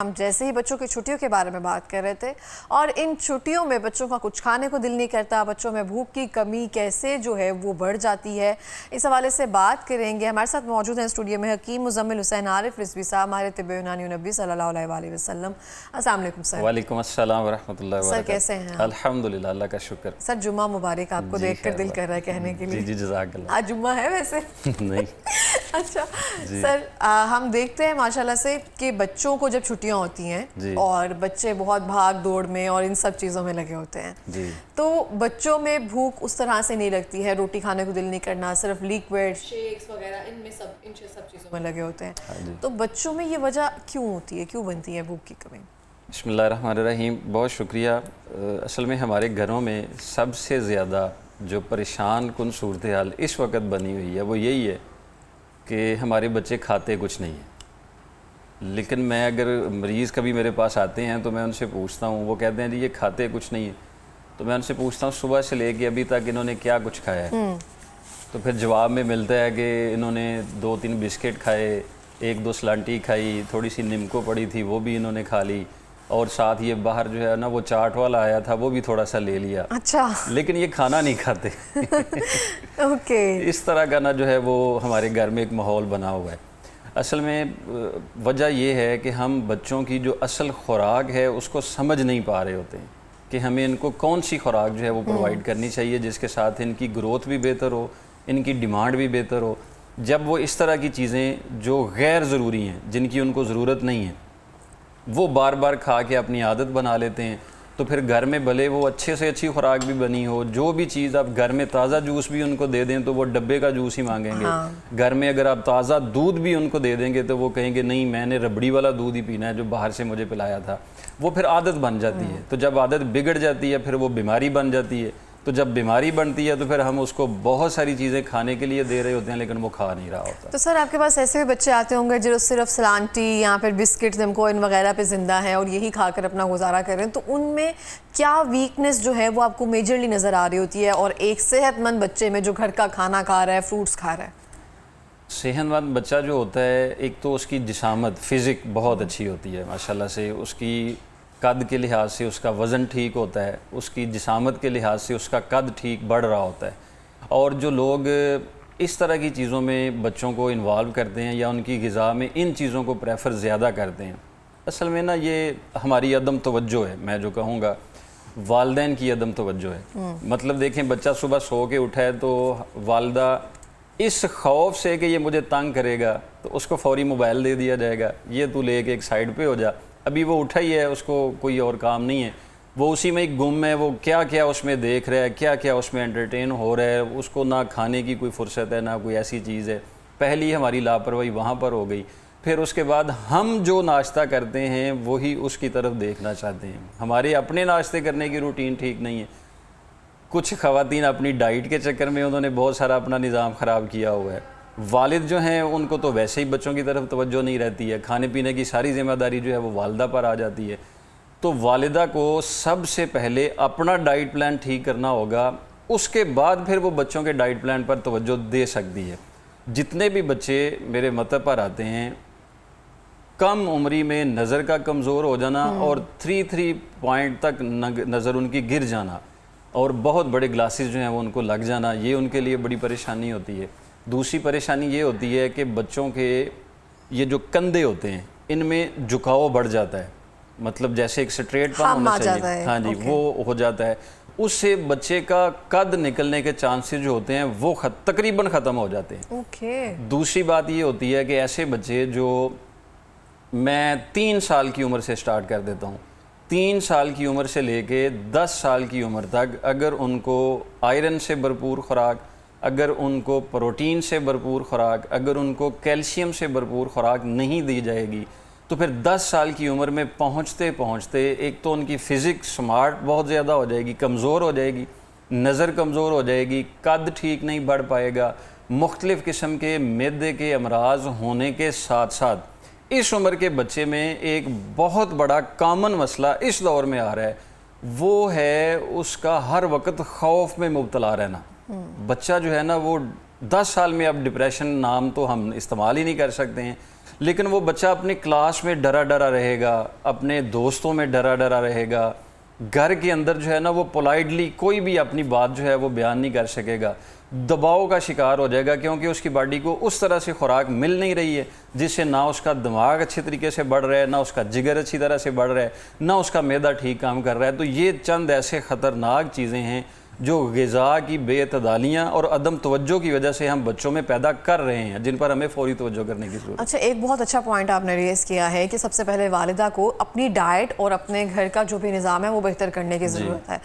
हम जैसे ही बच्चों की छुट्टियों के बारे में बात कर रहे थे और इन छुट्टियों में बच्चों का कुछ खाने को दिल नहीं करता, बच्चों में भूख की कमी कैसे जो है वो बढ़ जाती है, इस हवाले से बात करेंगे। हमारे साथ मौजूद हैं स्टूडियो में हकीम मुजम्मिल हुसैन आरिफ रिजवी साहब, हमारे तिब्बे यूनानी नबी सल्लल्लाहु अलैहि वसल्लम। अस्सलाम वालेकुम सर। वालेकुम अस्सलाम व रहमतुल्लाहि व सर बरकातहू। कैसे हैं आप? अल्हम्दुलिल्लाह, अल्लाह का शुक्र। सर जुम्मा मुबारक, आपको देखकर दिल कर रहा है कहने के लिए। जी जज़ाकल्लाह। आज जुम्मा है वैसे? नहीं। अच्छा सर, हम देखते हैं माशाल्लाह से कि बच्चों को जब छुट्टियां होती हैं और बच्चे बहुत भाग दौड़ में और इन सब चीज़ों में लगे होते हैं जी, तो बच्चों में भूख उस तरह से नहीं लगती है, रोटी खाने को दिल नहीं करना, सिर्फ लिक्विड शेक्स वगैरह इन सब चीज़ों में लगे होते हैं। तो बच्चों में ये वजह क्यों होती है, क्यों बनती है भूख की कमी? बिस्मिल्लाहिर्रहमानिर्रहीम, बहुत शुक्रिया। असल में हमारे घरों में सबसे ज़्यादा जो परेशान कुन सूरत हाल इस वक्त बनी हुई है वो यही है कि हमारे बच्चे खाते कुछ नहीं हैं। लेकिन मैं अगर मरीज़ कभी मेरे पास आते हैं तो मैं उनसे पूछता हूँ, वो कहते हैं जी ये खाते कुछ नहीं है। तो मैं उनसे पूछता हूँ सुबह से लेके अभी तक इन्होंने क्या कुछ खाया है। तो फिर जवाब में मिलता है कि इन्होंने 2-3 बिस्किट खाए, 1-2 सलांटी खाई, थोड़ी सी निम्को पड़ी थी वो भी इन्होंने खा ली, और साथ ये बाहर जो है ना वो चाट वाला आया था वो भी थोड़ा सा ले लिया। अच्छा। लेकिन ये खाना नहीं खाते। ओके। इस तरह का ना जो है वो हमारे घर में एक माहौल बना हुआ है। असल में वजह ये है कि हम बच्चों की जो असल खुराक है उसको समझ नहीं पा रहे होते हैं कि हमें इनको कौन सी खुराक जो है वो प्रोवाइड करनी चाहिए जिसके साथ इनकी ग्रोथ भी बेहतर हो, इनकी डिमांड भी बेहतर हो। जब वो इस तरह की चीज़ें जो गैर ज़रूरी हैं, जिनकी उनको ज़रूरत नहीं है, वो बार बार खा के अपनी आदत बना लेते हैं, तो फिर घर में भले वो अच्छे से अच्छी खुराक भी बनी हो, जो भी चीज़ आप घर में ताज़ा जूस भी उनको दे दें तो वो डब्बे का जूस ही मांगेंगे। हाँ। घर में अगर आप ताज़ा दूध भी उनको दे देंगे तो वो कहेंगे नहीं मैंने रबड़ी वाला दूध ही पीना है जो बाहर से मुझे पिलाया था। वो फिर आदत बन जाती है। तो जब आदत बिगड़ जाती है फिर वो बीमारी बन जाती है। तो जब बीमारी बनती है तो फिर हम उसको बहुत सारी चीज़ें खाने के लिए दे रहे होते हैं लेकिन वो खा नहीं रहा होता। तो सर आपके पास ऐसे भी बच्चे आते होंगे जो सिर्फ सलांटी या फिर बिस्किट निम्को इन वगैरह पे जिंदा हैं और यही खाकर अपना गुजारा कर रहे हैं, तो उनमें क्या वीकनेस जो है वो आपको मेजरली नज़र आ रही होती है और एक सेहतमंद बच्चे में जो घर का खाना खा रहा है, फ्रूट्स खा रहा है? सेहतमंद बच्चा जो होता है एक तो उसकी जिसामत फिज़िक बहुत अच्छी होती है माशाल्लाह से, उसकी कद के लिहाज से उसका वज़न ठीक होता है, उसकी जिसामत के लिहाज से उसका कद ठीक बढ़ रहा होता है। और जो लोग इस तरह की चीज़ों में बच्चों को इन्वॉल्व करते हैं या उनकी ग़िज़ा में इन चीज़ों को प्रेफर ज़्यादा करते हैं, असल में ना ये हमारी अदम तवज्जो है। मैं जो कहूँगा वालिदैन की अदम तवज्जो है। मतलब देखें बच्चा सुबह सो के उठा है तो वालिदा इस खौफ से कि ये मुझे तंग करेगा तो उसको फ़ौरी मोबाइल दे दिया जाएगा, ये तू लेके एक साइड पे हो जा, अभी वो उठा ही है, उसको कोई और काम नहीं है, वो उसी में एक गुम है, वो क्या क्या उसमें देख रहा है, क्या क्या उसमें एंटरटेन हो रहा है, उसको ना खाने की कोई फुर्सत है ना कोई ऐसी चीज़ है। पहली हमारी लापरवाही वहाँ पर हो गई। फिर उसके बाद हम जो नाश्ता करते हैं वही उसकी तरफ देखना चाहते हैं। हमारे अपने नाश्ते करने की रूटीन ठीक नहीं है। कुछ ख़वातीन अपनी डाइट के चक्कर में उन्होंने बहुत सारा अपना निज़ाम ख़राब किया हुआ है। वालिद जो हैं उनको तो वैसे ही बच्चों की तरफ तवज्जो नहीं रहती है, खाने पीने की सारी ज़िम्मेदारी जो है वो वालिदा पर आ जाती है। तो वालिदा को सबसे पहले अपना डाइट प्लान ठीक करना होगा, उसके बाद फिर वो बच्चों के डाइट प्लान पर तवज्जो दे सकती है। जितने भी बच्चे मेरे मतब पर आते हैं, कम उम्री में नज़र का कमज़ोर हो जाना और 3 पॉइंट तक नज़र उनकी गिर जाना और बहुत बड़े ग्लासेस जो हैं वो उनको लग जाना, ये उनके लिए बड़ी परेशानी होती है। दूसरी परेशानी ये होती है कि बच्चों के ये जो कंधे होते हैं इनमें झुकाव बढ़ जाता है, मतलब जैसे एक स्ट्रेट पन होना चाहिए, हाँ जी, वो हो जाता है। उससे बच्चे का कद निकलने के चांसेस जो होते हैं वो तकरीबन ख़त्म हो जाते हैं। दूसरी बात ये होती है कि ऐसे बच्चे जो मैं 3 साल की उम्र से स्टार्ट कर देता हूँ, 3 साल की उम्र से लेके 10 साल की उम्र तक अगर उनको आयरन से भरपूर खुराक, अगर उनको प्रोटीन से भरपूर खुराक, अगर उनको कैल्शियम से भरपूर खुराक नहीं दी जाएगी तो फिर 10 साल की उम्र में पहुँचते पहुँचते एक तो उनकी फ़िज़िक स्मार्ट बहुत ज़्यादा हो जाएगी, कमज़ोर हो जाएगी, नज़र कमज़ोर हो जाएगी, कद ठीक नहीं बढ़ पाएगा, मुख्तलिफ़ किस्म के मैदे के अमराज होने के साथ साथ इस उम्र के बच्चे में एक बहुत बड़ा कॉमन मसला इस दौर में आ रहा है, वो है उसका हर वक्त खौफ में मुब्तला रहना। बच्चा जो है ना वो 10 साल में, अब डिप्रेशन नाम तो हम इस्तेमाल ही नहीं कर सकते हैं, लेकिन वो बच्चा अपने क्लास में डरा डरा रहेगा, अपने दोस्तों में डरा डरा रहेगा, घर के अंदर जो है ना वो पोलाइटली कोई भी अपनी बात जो है वो बयान नहीं कर सकेगा, दबाव का शिकार हो जाएगा, क्योंकि उसकी बॉडी को उस तरह से खुराक मिल नहीं रही है जिससे ना उसका दिमाग अच्छे तरीके से बढ़ रहा है, ना उसका जिगर अच्छी तरह से बढ़ रहा है, ना उसका मैदा ठीक काम कर रहा है। तो ये चंद ऐसे ख़तरनाक चीज़ें हैं जो ग़िज़ा की बेतदालियाँ और अदम तवज्जो की वजह से हम बच्चों में पैदा कर रहे हैं, जिन पर हमें फ़ौरी तवज्जो करने की ज़रूरत है। अच्छा, एक बहुत अच्छा पॉइंट आपने रेज़ किया है कि सबसे पहले वालिदा को अपनी डाइट और अपने घर का जो भी निज़ाम है वो बेहतर करने की ज़रूरत है।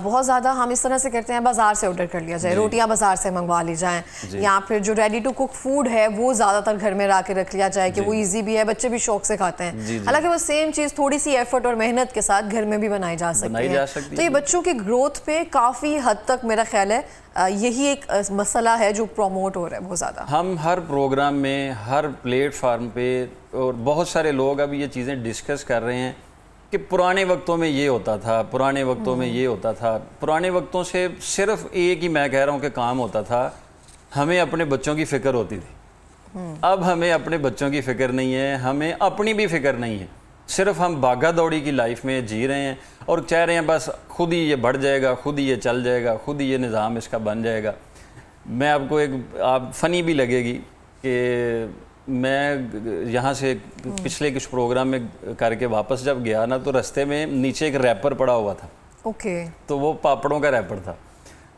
बहुत ज़्यादा हम इस तरह से करते हैं, बाज़ार से ऑर्डर कर लिया जाए, रोटियाँ बाज़ार से मंगवा ली जाएँ, या फिर जो रेडी टू कुक फूड है वो ज़्यादातर घर में ला के रख लिया जाए कि वो ईजी भी है, बच्चे भी शौक से खाते हैं। हालांकि वो सेम चीज़ थोड़ी सी एफर्ट और मेहनत के साथ घर में भी बनाई जा सकती है। तो ये बच्चों की ग्रोथ पे काफ़ी हद तक मेरा ख्याल है यही एक मसला है जो प्रमोट हो रहा है बहुत ज़्यादा। हम हर प्रोग्राम में, हर प्लेटफार्म पे, और बहुत सारे लोग अब ये चीज़ें डिस्कस कर रहे हैं कि पुराने वक्तों में ये होता था, पुराने वक्तों में ये होता था। पुराने वक्तों से सिर्फ एक ही मैं कह रहा हूँ कि काम होता था, हमें अपने बच्चों की फ़िक्र होती थी। अब हमें अपने बच्चों की फ़िक्र नहीं है, हमें अपनी भी फ़िक्र नहीं है, सिर्फ हम भागा दौड़ी की लाइफ में जी रहे हैं और चाह रहे हैं बस खुद ही ये बढ़ जाएगा, खुद ही ये चल जाएगा, खुद ही ये निज़ाम इसका बन जाएगा। मैं आपको आप फ़नी भी लगेगी कि मैं यहाँ से पिछले कुछ प्रोग्राम में करके वापस जब गया ना, तो रास्ते में नीचे एक रैपर पड़ा हुआ था। ओके। तो वो पापड़ों का रैपर था,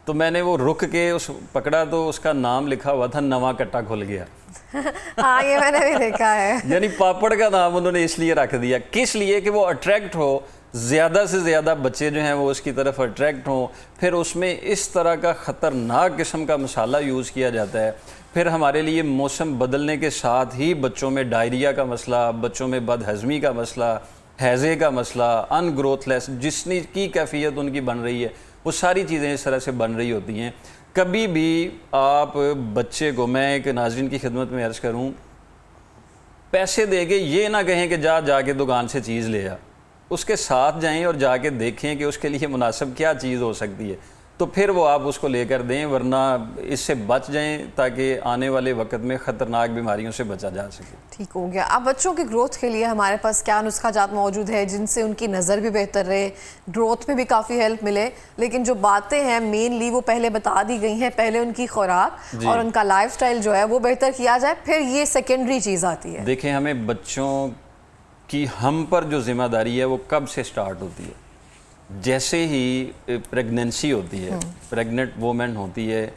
तो मैंने वो रुक के उस पकड़ा तो उसका नाम लिखा हुआ था नवा कट्टा खुल गया। हाँ, ये मैंने भी देखा है। यानी पापड़ का नाम उन्होंने इसलिए रख दिया, किस लिए कि वो अट्रैक्ट हो, ज़्यादा से ज़्यादा बच्चे जो हैं वो उसकी तरफ अट्रैक्ट हों। फिर उसमें इस तरह का ख़तरनाक किस्म का मसाला यूज़ किया जाता है। फिर हमारे लिए मौसम बदलने के साथ ही बच्चों में डायरिया का मसला, बच्चों में बदहज़मी का मसला, हैज़े का मसला, अनग्रोथलेस जिस्म की कैफियत उनकी बन रही है, वो सारी चीज़ें इस तरह से बन रही होती हैं। कभी भी आप बच्चे को, मैं एक नाज़रीन की खिदमत में अर्ज़ करूं, पैसे दे के ये ना कहें कि जाके दुकान से चीज़ ले आ, उसके साथ जाएं और जाके देखें कि उसके लिए मुनासिब क्या चीज़ हो सकती है, तो फिर वो आप उसको लेकर दें, वरना इससे बच जाएं ताकि आने वाले वक्त में ख़तरनाक बीमारियों से बचा जा सके। ठीक हो गया। अब बच्चों की ग्रोथ के लिए हमारे पास क्या नुस्खा जात मौजूद है जिनसे उनकी नज़र भी बेहतर रहे, ग्रोथ में भी काफ़ी हेल्प मिले, लेकिन जो बातें हैं मेनली वो पहले बता दी गई हैं, पहले उनकी खुराक और उनका लाइफस्टाइल जो है वो बेहतर किया जाए, फिर ये सेकेंडरी चीज़ आती है। देखें, हमें बच्चों की हम पर जो जिम्मेदारी है वो कब से स्टार्ट होती है? जैसे ही प्रेगनेंसी होती है, प्रेग्नेंट वोमेन होती है,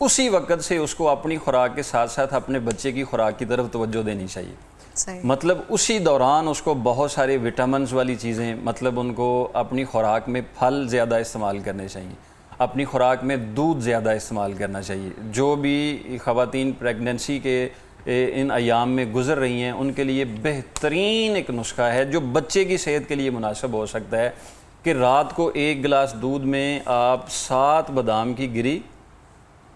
उसी वक्त से उसको अपनी खुराक के साथ साथ अपने बच्चे की खुराक की तरफ तवज्जो देनी चाहिए। सही। मतलब उसी दौरान उसको बहुत सारे विटामिन्स वाली चीज़ें, मतलब उनको अपनी खुराक में फल ज़्यादा इस्तेमाल करने चाहिए, अपनी खुराक में दूध ज़्यादा इस्तेमाल करना चाहिए। जो भी ख़वातीन प्रेगनेंसी के इन अयाम में गुजर रही हैं उनके लिए बेहतरीन एक नुस्खा है जो बच्चे की सेहत के लिए मुनासिब हो सकता है कि रात को 1 गिलास दूध में आप 7 बादाम की गिरी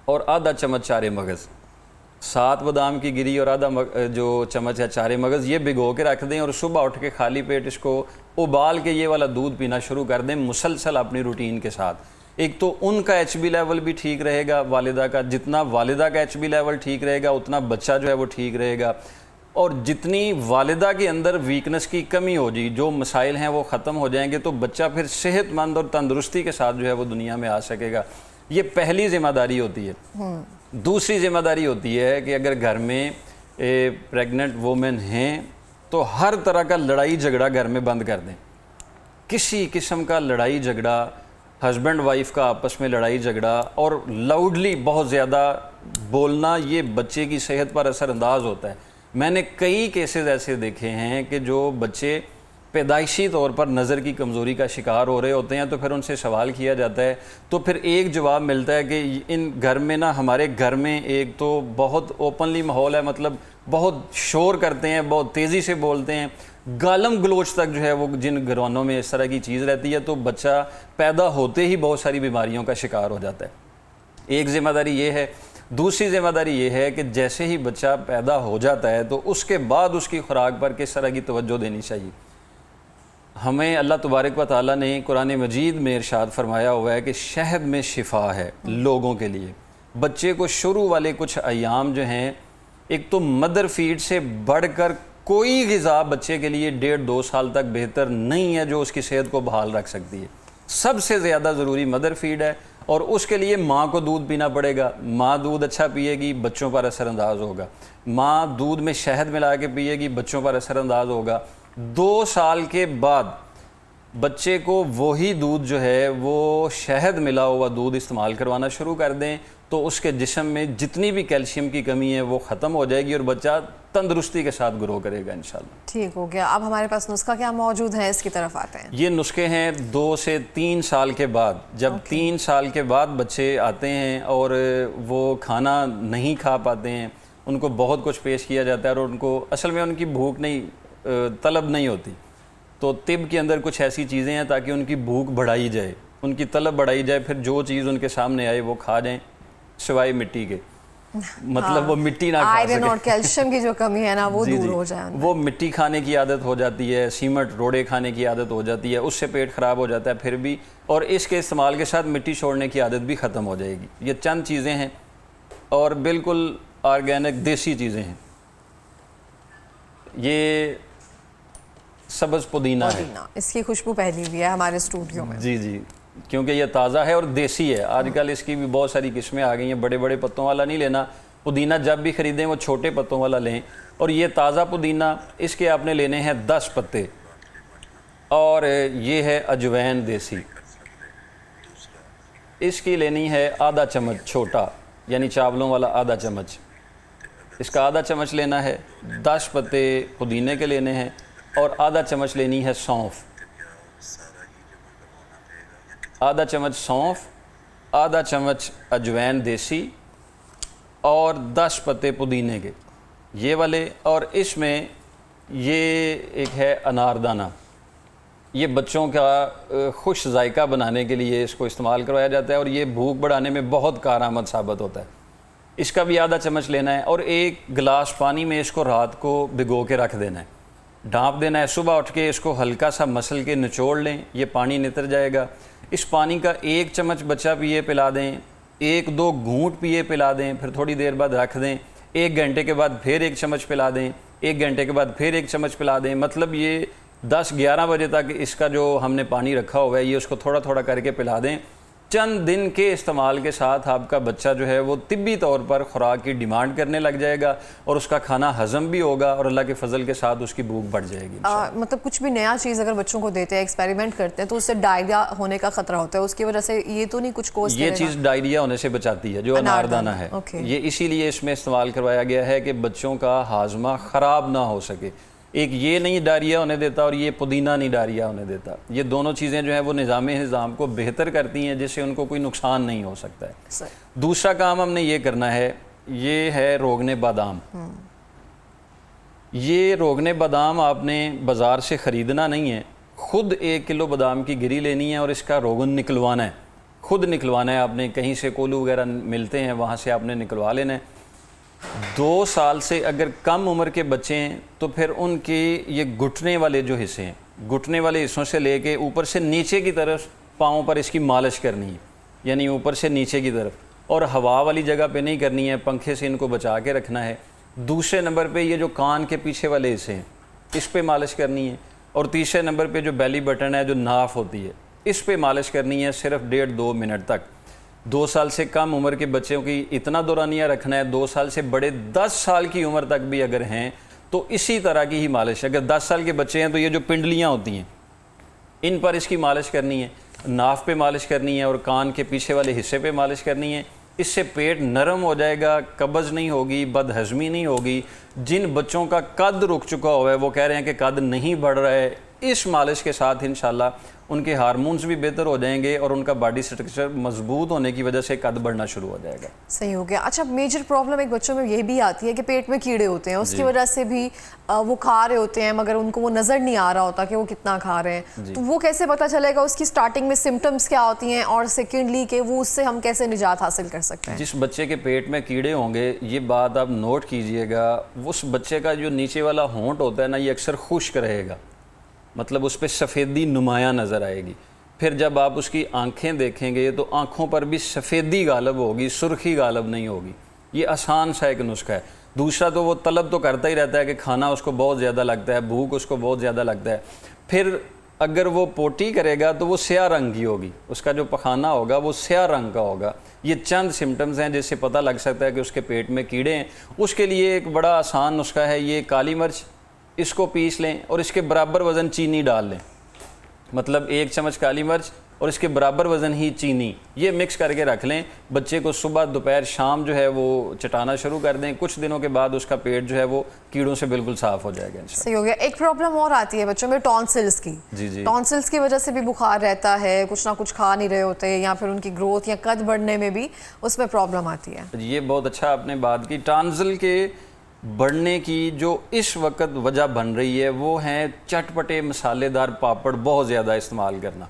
और आधा चम्मच चारे मगज़, 7 बादाम की गिरी और आधा जो चम्मच है चारे मगज़, ये भिगो के रख दें और सुबह उठ के खाली पेट इसको उबाल के ये वाला दूध पीना शुरू कर दें मुसलसल अपनी रूटीन के साथ। एक तो उनका HB लेवल भी ठीक रहेगा, वालिदा का, जितना वालिदा का HB लेवल ठीक रहेगा उतना बच्चा जो है वो ठीक रहेगा, और जितनी वालिदा के अंदर वीकनेस की कमी होगी, जो मसाइल हैं वो ख़त्म हो जाएंगे, तो बच्चा फिर सेहतमंद और तंदुरुस्ती के साथ जो है वो दुनिया में आ सकेगा। ये पहली ज़िम्मेदारी होती है। दूसरी ज़िम्मेदारी होती है कि अगर घर में प्रेग्नेंट वोमेन हैं तो हर तरह का लड़ाई झगड़ा घर में बंद कर दें। किसी किस्म का लड़ाई झगड़ा, हस्बैंड वाइफ का आपस में लड़ाई झगड़ा और लाउडली बहुत ज़्यादा बोलना, ये बच्चे की सेहत पर असरअंदाज होता है। मैंने कई केसेस ऐसे देखे हैं कि जो बच्चे पैदाइशी तौर पर नज़र की कमज़ोरी का शिकार हो रहे होते हैं, तो फिर उनसे सवाल किया जाता है तो फिर एक जवाब मिलता है कि इन घर में ना, हमारे घर में एक तो बहुत ओपनली माहौल है, मतलब बहुत शोर करते हैं, बहुत तेज़ी से बोलते हैं, गालम गलोच तक जो है वो जिन घरानों में इस तरह की चीज़ रहती है, तो बच्चा पैदा होते ही बहुत सारी बीमारियों का शिकार हो जाता है। एक ज़िम्मेदारी ये है। दूसरी ज़िम्मेदारी ये है कि जैसे ही बच्चा पैदा हो जाता है तो उसके बाद उसकी खुराक पर किस तरह की तवज्जो देनी चाहिए। हमें अल्लाह तबारक व तआला ने कुरान मजीद में इरशाद फरमाया हुआ है कि शहद में शिफा है लोगों के लिए। बच्चे को शुरू वाले कुछ अयाम जो हैं एक तो मदर फीड से बढ़कर कोई ग़िज़ा बच्चे के लिए 1.5-2 साल तक बेहतर नहीं है जो उसकी सेहत को बहाल रख सकती है। सबसे ज़्यादा ज़रूरी मदर फीड है और उसके लिए माँ को दूध पीना पड़ेगा। माँ दूध अच्छा पिएगी, बच्चों पर असरअंदाज होगा। माँ दूध में शहद मिला के पिएगी, बच्चों पर असरअंदाज होगा। 2 साल के बाद बच्चे को वही दूध जो है वो शहद मिला हुआ दूध इस्तेमाल करवाना शुरू कर दें तो उसके जिस्म में जितनी भी कैल्शियम की कमी है वो ख़त्म हो जाएगी और बच्चा तंदुरुस्ती के साथ ग्रो करेगा इंशाल्लाह। ठीक हो गया। अब हमारे पास नुस्खा क्या मौजूद है, इसकी तरफ आते हैं। ये नुस्खे हैं 2 से 3 साल के बाद। जब 3 साल के बाद बच्चे आते हैं और वो खाना नहीं खा पाते हैं, उनको बहुत कुछ पेश किया जाता है और उनको असल में उनकी भूख नहीं तलब नहीं होती, तो तिब के अंदर कुछ ऐसी चीज़ें हैं ताकि उनकी भूख बढ़ाई जाए, उनकी तलब बढ़ाई जाए, फिर जो चीज़ उनके सामने आए वो खा जाएं सिवाय मिट्टी के। मतलब वो मिट्टी ना खा आयरन और सके। कैल्शियम की जो कमी है ना वो जी, दूर जी। हो जाए उनमें। वो मिट्टी खाने की आदत हो जाती है, सीमट रोड़े खाने की आदत हो जाती है, उससे पेट ख़राब हो जाता है फिर भी, और इसके इस्तेमाल के साथ मिट्टी छोड़ने की आदत भी ख़त्म हो जाएगी। ये चंद चीज़ें हैं और बिल्कुल ऑर्गेनिक देसी चीज़ें हैं। ये सब्ज़ पुदीना है। इसकी खुशबू पहली भी है हमारे स्टूडियो में। जी जी, क्योंकि ये ताज़ा है और देसी है। आजकल इसकी भी बहुत सारी किस्में आ गई हैं। बड़े बड़े पत्तों वाला नहीं लेना पुदीना, जब भी ख़रीदें वो छोटे पत्तों वाला लें। और ये ताज़ा पुदीना, इसके आपने लेने हैं 10 पत्ते। और ये है अजवैन देसी, इसकी लेनी है आधा चम्मच छोटा, यानी चावलों वाला आधा चम्मच, इसका आधा चम्मच लेना है। 10 पत्ते पुदीने के लेने हैं और आधा चम्मच लेनी है सौंफ, आधा चम्मच सौंफ, आधा चम्मच अजवैन देसी और 10 पत्ते पुदीने के ये वाले। और इसमें ये एक है अनारदाना, ये बच्चों का खुश जायका बनाने के लिए इसको इस्तेमाल करवाया जाता है और ये भूख बढ़ाने में बहुत कारआमद साबित होता है। इसका भी आधा चम्मच लेना है और 1 गिलास पानी में इसको रात को भिगो के रख देना है, ढाँप देना है। सुबह उठ के इसको हल्का सा मसल के निचोड़ लें, ये पानी नितर जाएगा। इस पानी का 1 चम्मच बच्चा पिए पिला दें, 1-2 घूंट पिए पिला दें, फिर थोड़ी देर बाद रख दें। 1 घंटे के बाद फिर 1 चम्मच पिला दें, 1 घंटे के बाद फिर 1 चम्मच पिला दें। मतलब ये 10-11 बजे तक इसका जो हमने पानी रखा हुआ है ये उसको थोड़ा थोड़ा करके पिला दें। चंद दिन के इस्तेमाल के साथ आपका बच्चा जो है वो तिब्बी तौर पर खुराक की डिमांड करने लग जाएगा और उसका खाना हजम भी होगा और अल्लाह के फजल के साथ उसकी भूख बढ़ जाएगी। मतलब कुछ भी नया चीज़ अगर बच्चों को देते हैं, एक्सपेरिमेंट करते हैं, तो उससे डायरिया होने का खतरा होता है, उसकी वजह से ये तो नहीं कुछ कोर्स ये चीज़ डायरिया होने से बचाती है, जो अनारदाना है। ये इसीलिए इसमें इस्तेमाल करवाया गया है कि बच्चों का हाजमा ख़राब ना हो सके। एक ये नहीं डायरिया होने देता और ये पुदीना नहीं डायरिया होने देता। ये दोनों चीज़ें जो हैं वो निज़ाम को बेहतर करती हैं जिससे उनको कोई नुकसान नहीं हो सकता है। दूसरा काम हमने ये करना है, ये है रोगने बादाम। ये रोगने बादाम आपने बाज़ार से ख़रीदना नहीं है, ख़ुद 1 किलो बादाम की गिरी लेनी है और इसका रोगन निकलवाना है, ख़ुद निकलवाना है आपने। कहीं से कोलू वगैरह मिलते हैं वहाँ से आपने निकलवा लेना है। 2 साल से अगर कम उम्र के बच्चे हैं तो फिर उनके ये घुटने वाले जो हिस्से हैं, घुटने वाले हिस्सों से लेके ऊपर से नीचे की तरफ पाँव पर इसकी मालिश करनी है, यानी ऊपर से नीचे की तरफ, और हवा वाली जगह पे नहीं करनी है, पंखे से इनको बचा के रखना है। दूसरे नंबर पे ये जो कान के पीछे वाले हिस्से हैं इस पे मालिश करनी है, और तीसरे नंबर पे जो बेली बटन है, जो नाफ होती है, इस पे मालिश करनी है सिर्फ 1.5-2 मिनट तक। 2 साल से कम उम्र के बच्चों की इतना दौरानिया रखना है। 2 साल से बड़े 10 साल की उम्र तक भी अगर हैं तो इसी तरह की ही मालिश। अगर 10 साल के बच्चे हैं तो ये जो पिंडलियाँ होती हैं इन पर इसकी मालिश करनी है, नाफ पे मालिश करनी है और कान के पीछे वाले हिस्से पे मालिश करनी है। इससे पेट नरम हो जाएगा, कब्ज़ नहीं होगी, बदहज़मी नहीं होगी। जिन बच्चों का कद रुक चुका हुआ है, वो कह रहे हैं कि कद नहीं बढ़ रहा है, इस मालिश के साथ इंशाल्लाह उनके हार्मोन्स भी बेहतर हो जाएंगे और उनका बॉडी स्ट्रक्चर मजबूत होने की वजह से कद बढ़ना शुरू हो जाएगा। सही हो गया। अच्छा, मेजर प्रॉब्लम एक बच्चों में ये भी आती है कि पेट में कीड़े होते हैं, उसकी वजह से भी वो खा रहे होते हैं मगर उनको वो नज़र नहीं आ रहा होता कि वो कितना खा रहे हैं। तो वो कैसे पता चलेगा? उसकी स्टार्टिंग में सिम्टम्स क्या होती हैं और सेकेंडली कि वो उससे हम कैसे निजात हासिल कर सकते हैं? जिस बच्चे के पेट में कीड़े होंगे, ये बात आप नोट कीजिएगा, उस बच्चे का जो नीचे वाला होंठ होता है ना, ये अक्सर खुश्क रहेगा, मतलब उस पर सफ़ेदी नुमायाँ नज़र आएगी। फिर जब आप उसकी आंखें देखेंगे तो आंखों पर भी सफ़ेदी गालब होगी, सुर्खी गालब नहीं होगी। ये आसान सा एक नुस्खा है। दूसरा तो वो तलब तो करता ही रहता है कि खाना उसको बहुत ज़्यादा लगता है, भूख उसको बहुत ज़्यादा लगता है। फिर अगर वो पोटी करेगा तो वो स्याह रंग की होगी, उसका जो पखाना होगा वो स्याह रंग का होगा। ये चंद सिम्टम्स हैं जिससे पता लग सकता है कि उसके पेट में कीड़े हैं। उसके लिए एक बड़ा आसान नुस्खा है, ये काली मिर्च, इसको पीस लें और इसके बराबर वज़न चीनी डाल लें। मतलब 1 चम्मच काली मिर्च और इसके बराबर वज़न ही चीनी, ये मिक्स करके रख लें। बच्चे को सुबह दोपहर शाम जो है वो चटाना शुरू कर दें। कुछ दिनों के बाद उसका पेट जो है वो कीड़ों से बिल्कुल साफ़ हो जाएगा इंशाल्लाह। सही हो गया। एक प्रॉब्लम और आती है बच्चों में, टॉन्सिल्स की। जी। टॉन्सिल्स की वजह से भी बुखार रहता है, कुछ ना कुछ खा नहीं रहे होते, या फिर उनकी ग्रोथ या कद बढ़ने में भी उसमें प्रॉब्लम आती है। ये बहुत अच्छा आपने बात की। टॉन्सिल के बढ़ने की जो इस वक्त वजह बन रही है वो है चटपटे मसालेदार पापड़ बहुत ज़्यादा इस्तेमाल करना।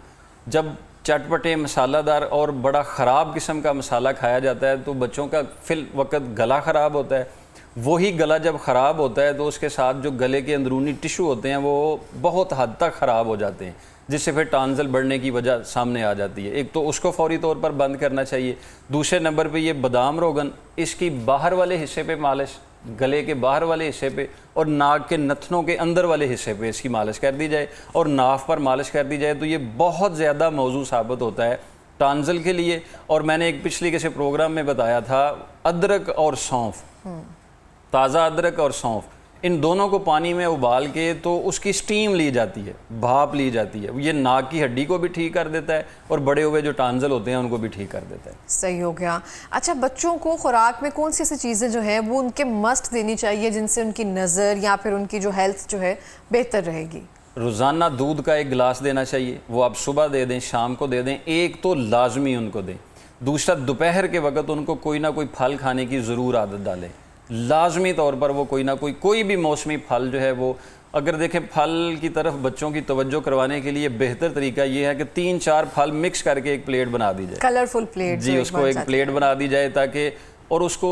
जब चटपटे मसालादार और बड़ा ख़राब किस्म का मसाला खाया जाता है तो बच्चों का फिल वक्त गला ख़राब होता है। वही गला जब ख़राब होता है तो उसके साथ जो गले के अंदरूनी टिश्यू होते हैं वो बहुत हद तक ख़राब हो जाते हैं, जिससे फिर टॉन्सिल बढ़ने की वजह सामने आ जाती है। एक तो उसको फौरी तौर पर बंद करना चाहिए। दूसरे नंबर पे ये बादाम रोगन, इसकी बाहर वाले हिस्से पे मालिश, गले के बाहर वाले हिस्से पे और नाक के नथनों के अंदर वाले हिस्से पे इसकी मालिश कर दी जाए और नाफ पर मालिश कर दी जाए तो ये बहुत ज़्यादा मौजू साबित होता है टॉन्सिल के लिए। और मैंने एक पिछले किसी प्रोग्राम में बताया था, अदरक और सौंफ, ताज़ा अदरक और सौंफ, इन दोनों को पानी में उबाल के तो उसकी स्टीम ली जाती है, भाप ली जाती है। ये नाक की हड्डी को भी ठीक कर देता है और बड़े हुए जो टॉन्सिल होते हैं उनको भी ठीक कर देता है। सही हो गया। अच्छा, बच्चों को खुराक में कौन सी ऐसी चीज़ें जो है वो उनके मस्ट देनी चाहिए जिनसे उनकी नज़र या फिर उनकी जो हेल्थ जो है बेहतर रहेगी? रोज़ाना दूध का 1 गिलास देना चाहिए, वो आप सुबह दे दें, शाम को दे दें, एक तो लाजमी उनको दें। दूसरा, दोपहर के वक्त उनको कोई ना कोई फल खाने की ज़रूर आदत डालें। लाजमी तौर पर वो कोई ना कोई भी मौसमी फल जो है वो, अगर देखें फल की तरफ बच्चों की तवज्जो करवाने के लिए बेहतर तरीका ये है कि 3-4 फल मिक्स करके एक प्लेट बना दी जाए, कलरफुल प्लेट जी, उसको एक प्लेट बना दी जाए ताकि, और उसको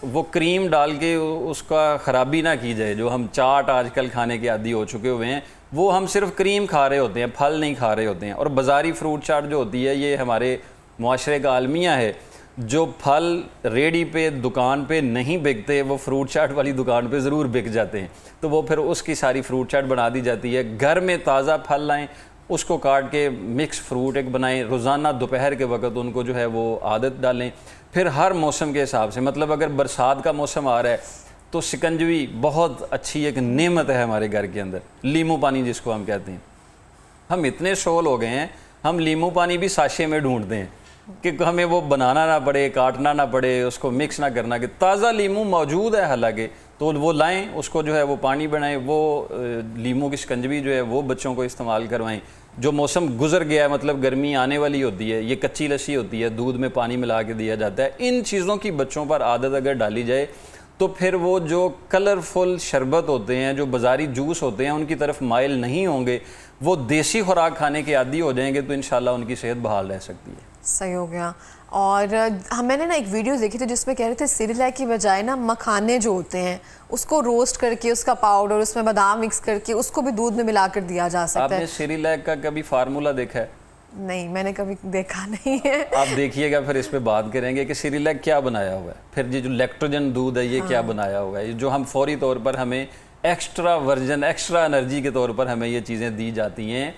वो क्रीम डाल के उसका ख़राबी ना की जाए। जो हम चाट आजकल खाने के आदी हो चुके हुए हैं वो हम सिर्फ क्रीम खा रहे होते हैं, फल नहीं खा रहे होते हैं। और बाज़ारी फ्रूट चाट जो होती है ये हमारे मुआशरे का आलमिया है। जो फल रेडी पे दुकान पे नहीं बिकते वो फ्रूट चाट वाली दुकान पे ज़रूर बिक जाते हैं, तो वो फिर उसकी सारी फ्रूट चाट बना दी जाती है। घर में ताज़ा फल लाएं, उसको काट के मिक्स फ्रूट एक बनाएं, रोज़ाना दोपहर के वक्त उनको जो है वो आदत डालें। फिर हर मौसम के हिसाब से, मतलब अगर बरसात का मौसम आ रहा है तो शिकंजवी बहुत अच्छी एक नेमत है हमारे घर के अंदर, लीमू पानी जिसको हम कहते हैं। हम इतने शोल हो गए हैं, हम लीमू पानी भी साशे में ढूंढते हैं कि हमें वो बनाना ना पड़े, काटना ना पड़े, उसको मिक्स ना करना, कि ताज़ा लीमू मौजूद है हालांकि, तो वो लाएं, उसको जो है वो पानी बनाएं, वो लीमू की शिकंजवी जो है वो बच्चों को इस्तेमाल करवाएं। जो मौसम गुजर गया है, मतलब गर्मी आने वाली होती है, ये कच्ची लस्सी होती है, दूध में पानी मिला के दिया जाता है। इन चीज़ों की बच्चों पर आदत अगर डाली जाए तो फिर वो जो कलरफुल शरबत होते हैं, जो बाज़ारी जूस होते हैं, उनकी तरफ माइल नहीं होंगे, वो देसी खुराक खाने के आदी हो जाएंगे, तो इंशाल्लाह उनकी सेहत बहाल रह सकती है। सही हो गया। और मैंने ना एक वीडियो देखी थी जिसमें कह रहे थे सिरिलैक की बजाय ना मखाने जो होते हैं उसको रोस्ट करके उसका पाउडर, उसमें बादाम मिक्स करके उसको भी दूध में मिलाकर दिया जा सकता है। आपने सिरिलैक का कभी फार्मूला देखा है? नहीं, मैंने कभी देखा नहीं है। आप देखिएगा, फिर इस पे बात करेंगे कि सिरिलैक क्या बनाया हुआ है, फिर ये जो लैक्टोजन दूध है ये क्या बनाया हुआ है, जो हम फौरी तौर पर हमें एक्स्ट्रा वर्जन, एक्स्ट्रा एनर्जी के तौर पर हमें ये चीज़ें दी जाती हैं।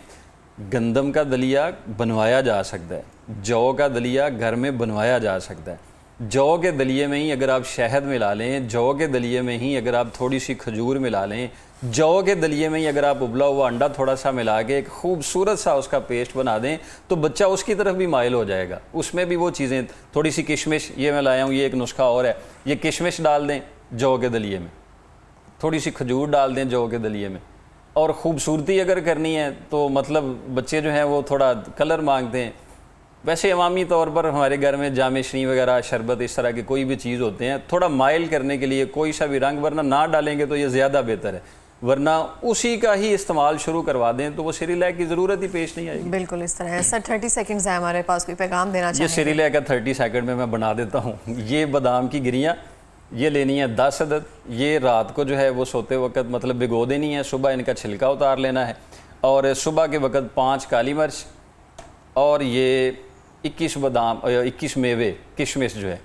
गंदम का दलिया बनवाया जा सकता है, जौ का दलिया घर में बनवाया जा सकता है। जौ के दलिए में ही अगर आप शहद मिला लें, जौ के दलिए में ही अगर आप थोड़ी सी खजूर मिला लें, जौ के दलिए में ही अगर आप उबला हुआ अंडा थोड़ा सा मिला के एक खूबसूरत सा उसका पेस्ट बना दें तो बच्चा उसकी तरफ भी माइल हो जाएगा। उसमें भी वो चीज़ें, थोड़ी सी किशमिश, ये मैं लाया हूँ, ये एक नुस्खा और है, ये किशमिश डाल दें जौ के दलिए में, थोड़ी सी खजूर डाल दें जौ के दलिए में। और ख़ूबसूरती अगर करनी है तो मतलब बच्चे जो हैं वो थोड़ा कलर मांगते हैं। वैसे अवामी तौर पर हमारे घर में जामेशनी वगैरह, शरबत, इस तरह की कोई भी चीज़ होते हैं, थोड़ा माइल करने के लिए कोई सा भी रंग, वरना ना डालेंगे तो ये ज़्यादा बेहतर है, वरना उसी का ही इस्तेमाल शुरू करवा दें तो वो सिरिलैक की ज़रूरत ही पेश नहीं आएगी। बिल्कुल इस तरह है। सर 30 सेकंड्स है हमारे पास, कोई पैगाम देना चाहिए? ये सिरिलैक का 30 सेकंड में मैं बना देता हूँ। ये बादाम की गिरियाँ ये लेनी है 10 अदद, ये रात को जो है वो सोते वक्त मतलब भिगो देनी है, सुबह इनका छिलका उतार लेना है, और सुबह के वक्त 5 काली मिर्च और ये 21 बादाम, 21 मेवे, किशमिश जो है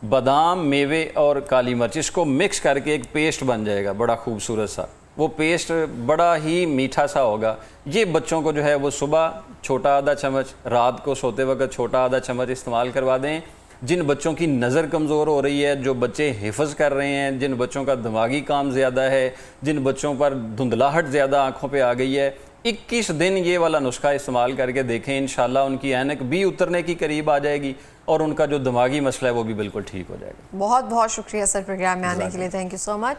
बादाम, मेवे और काली मिर्च, इसको मिक्स करके एक पेस्ट बन जाएगा बड़ा खूबसूरत सा। वो पेस्ट बड़ा ही मीठा सा होगा। ये बच्चों को जो है वो सुबह छोटा आधा चम्मच, रात को सोते वक्त छोटा आधा चम्मच इस्तेमाल करवा दें। जिन बच्चों की नज़र कमज़ोर हो रही है, जो बच्चे हिफ्ज़ कर रहे हैं, जिन बच्चों का दिमागी काम ज़्यादा है, जिन बच्चों पर धुंधलाहट ज़्यादा आँखों पे आ गई है, 21 दिन ये वाला नुस्खा इस्तेमाल करके देखें, इंशाल्लाह उनकी ऐनक भी उतरने की करीब आ जाएगी और उनका जो दिमागी मसला है वो भी बिल्कुल ठीक हो जाएगा। बहुत बहुत शुक्रिया सर प्रोग्राम में आने के लिए, थैंक यू सो मच।